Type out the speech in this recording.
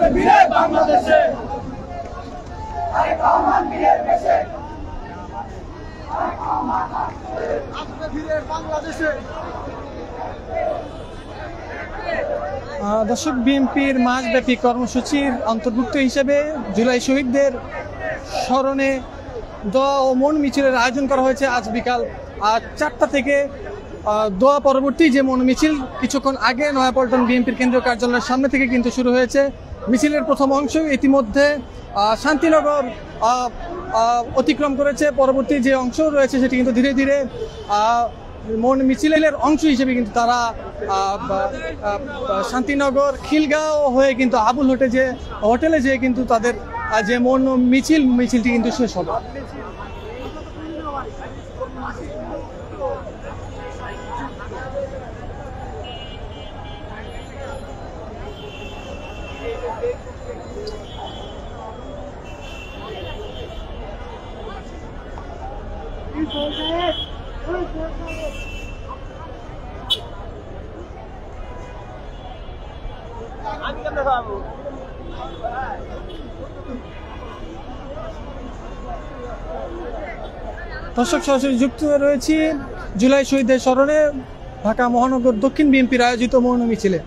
বাংলাদেশে দর্শক, বিএনপির মাসব্যাপী কর্মসূচির অন্তর্ভুক্ত হিসেবে জুলাই শহীদদের স্মরণে দোয়া ও মৌন মিছিলের আয়োজন করা হয়েছে। আজ বিকাল 4টা থেকে দোয়া পরবর্তী যে মৌন মিছিল কিছুক্ষণ আগে নয়াপল্টন বিএনপির কেন্দ্রীয় কার্যালয়ের সামনে থেকে কিন্তু শুরু হয়েছে। মিছিলের প্রথম অংশ ইতিমধ্যে শান্তিনগর অতিক্রম করেছে। পরবর্তী যে অংশ রয়েছে সেটি কিন্তু ধীরে ধীরে মৌন মিছিলের অংশ হিসেবে কিন্তু তারা শান্তিনগর খিলগাঁও হয়ে কিন্তু আবুল হোটেলে যেয়ে কিন্তু তাদের যে মৌন মিছিলটি কিন্তু শেষ হবে। দর্শক, সরাসরি যুক্ত রয়েছি জুলাই শহীদদের স্মরণে ঢাকা মহানগর দক্ষিণ বিএনপির আয়োজিত মৌন মিছিলে।